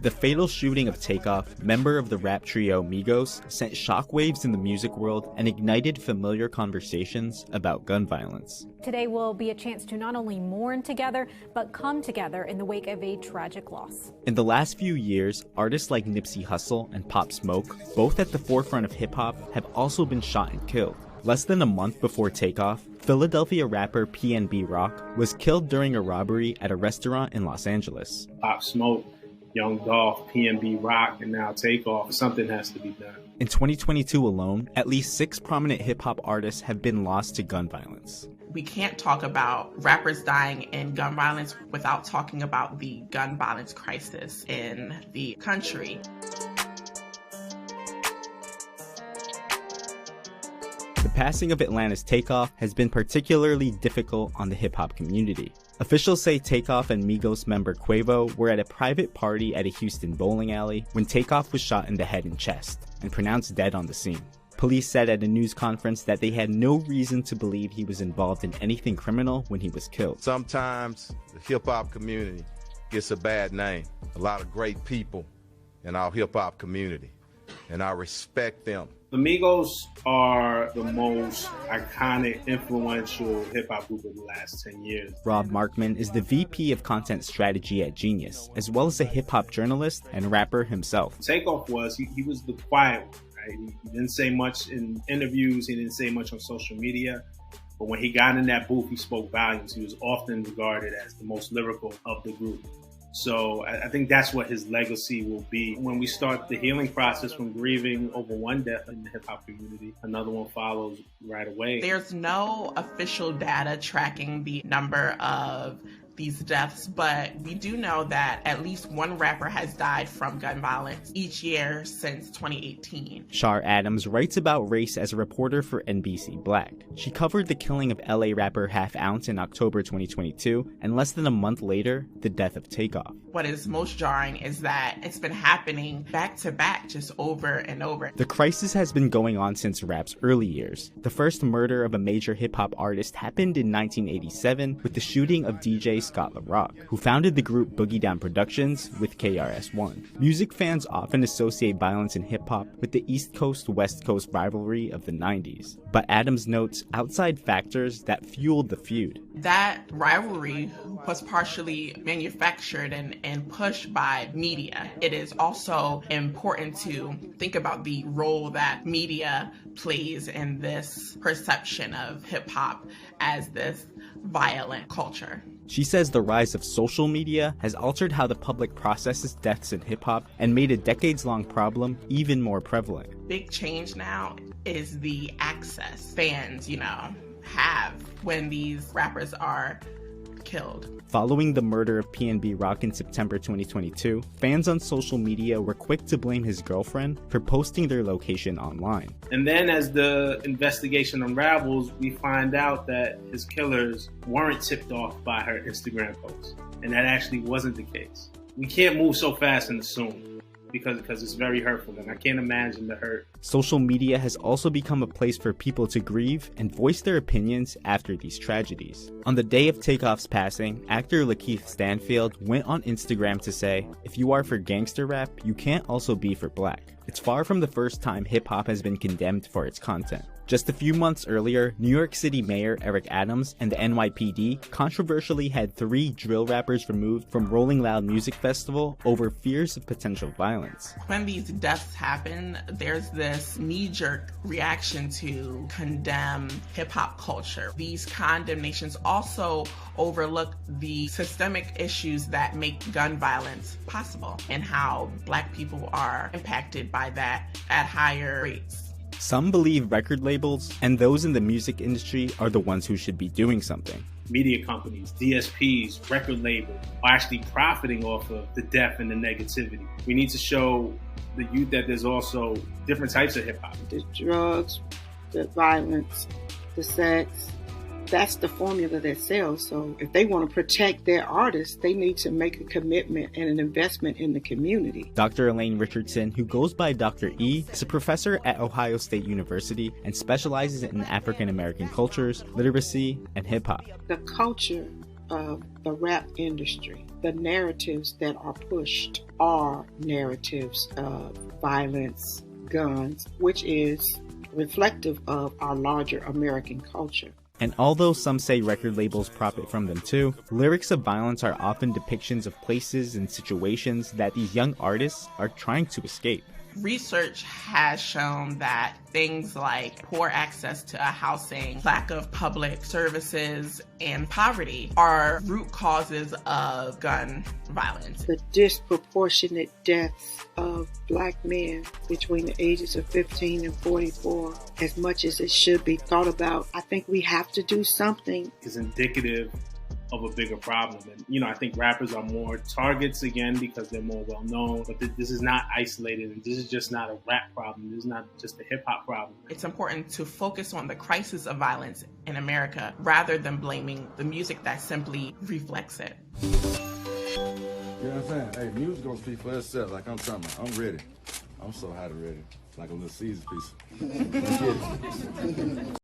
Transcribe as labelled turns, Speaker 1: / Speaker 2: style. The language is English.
Speaker 1: The fatal shooting of Takeoff, member of the rap trio Migos, sent shockwaves in the music world and ignited familiar conversations about gun violence.
Speaker 2: Today will be a chance to not only mourn together, but come together in the wake of a tragic loss.
Speaker 1: In the last few years, artists like Nipsey Hussle and Pop Smoke, both at the forefront of hip-hop, have also been shot and killed. Less than a month before Takeoff, Philadelphia rapper PNB Rock was killed during a robbery at a restaurant in Los Angeles.
Speaker 3: Pop Smoke, Young Dolph, PNB Rock, and now Takeoff. Something has to be done.
Speaker 1: In 2022 alone, at least 6 prominent hip-hop artists have been lost to gun violence.
Speaker 4: We can't talk about rappers dying in gun violence without talking about the gun violence crisis in the country.
Speaker 1: The passing of Atlanta's Takeoff has been particularly difficult on the hip-hop community. Officials say Takeoff and Migos member Quavo were at a private party at a Houston bowling alley when Takeoff was shot in the head and chest and pronounced dead on the scene. Police said at a news conference that they had no reason to believe he was involved in anything criminal when he was killed.
Speaker 5: Sometimes the hip-hop community gets a bad name. A lot of great people in our hip-hop community, and I respect them.
Speaker 3: The Migos are the most iconic, influential hip-hop group of the last 10 years.
Speaker 1: Rob Markman is the VP of Content Strategy at Genius, as well as a hip-hop journalist and rapper himself.
Speaker 3: Takeoff was, he was the quiet one, right? He didn't say much in interviews, he didn't say much on social media, but when he got in that booth, he spoke volumes. He was often regarded as the most lyrical of the group. So I think that's what his legacy will be. When we start the healing process from grieving over one death in the hip-hop community, another one follows right away.
Speaker 4: There's no official data tracking the number of these deaths, but we do know that at least one rapper has died from gun violence each year since 2018.
Speaker 1: Shar Adams writes about race as a reporter for NBC Black. She covered the killing of LA rapper Half Ounce in October 2022, and less than a month later, the death of Takeoff.
Speaker 4: What is most jarring is that it's been happening back to back, just over and over.
Speaker 1: The crisis has been going on since rap's early years. The first murder of a major hip-hop artist happened in 1987 with the shooting of DJ Scott LaRock, who founded the group Boogie Down Productions with KRS-One. Music fans often associate violence in hip-hop with the East Coast-West Coast rivalry of the 90s. But Adams notes outside factors that fueled the feud.
Speaker 4: That rivalry was partially manufactured and pushed by media. It is also important to think about the role that media plays in this perception of hip-hop as this violent culture.
Speaker 1: She says the rise of social media has altered how the public processes deaths in hip-hop and made a decades-long problem even more prevalent.
Speaker 4: Big change now is the access fans, have when these rappers are killed.
Speaker 1: Following the murder of PNB Rock in September 2022, fans on social media were quick to blame his girlfriend for posting their location online.
Speaker 3: And then as the investigation unravels, we find out that his killers weren't tipped off by her Instagram posts. And that actually wasn't the case. We can't move so fast and assume. Because it's very hurtful, and I can't imagine the hurt.
Speaker 1: Social media has also become a place for people to grieve and voice their opinions after these tragedies. On the day of Takeoff's passing, actor Lakeith Stanfield went on Instagram to say, "If you are for gangster rap, you can't also be for black." It's far from the first time hip-hop has been condemned for its content. Just a few months earlier, New York City Mayor Eric Adams and the NYPD controversially had 3 drill rappers removed from Rolling Loud Music Festival over fears of potential violence.
Speaker 4: When these deaths happen, there's this knee-jerk reaction to condemn hip-hop culture. These condemnations also overlook the systemic issues that make gun violence possible and how Black people are impacted by that at higher rates.
Speaker 1: Some believe record labels and those in the music industry are the ones who should be doing something.
Speaker 3: Media companies, DSPs, record labels are actually profiting off of the death and the negativity. We need to show the youth that there's also different types of hip hop.
Speaker 6: The drugs, the violence, the sex, that's the formula that sells. So if they want to protect their artists, they need to make a commitment and an investment in the community.
Speaker 1: Dr. Elaine Richardson, who goes by Dr. E, is a professor at Ohio State University and specializes in African American cultures, literacy, and hip-hop.
Speaker 6: The culture of the rap industry. The narratives that are pushed are narratives of violence, guns, which is reflective of our larger American culture.
Speaker 1: And although some say record labels profit from them too, lyrics of violence are often depictions of places and situations that these young artists are trying to escape.
Speaker 4: Research has shown that things like poor access to housing, lack of public services, and poverty are root causes of gun violence.
Speaker 6: The disproportionate deaths of Black men between the ages of 15 and 44, as much as it should be thought about, I think we have to do something.
Speaker 3: Is indicative of a bigger problem. And, I think rappers are more targets again because they're more well known, but this is not isolated, and this is just not a rap problem. This is not just a hip hop problem.
Speaker 4: It's important to focus on the crisis of violence in America rather than blaming the music that simply reflects it.
Speaker 7: You know what I'm saying? Hey, music gonna speak for itself, like I'm talking about. I'm ready. I'm so hot and ready. Like a little Caesar piece. Let's get it.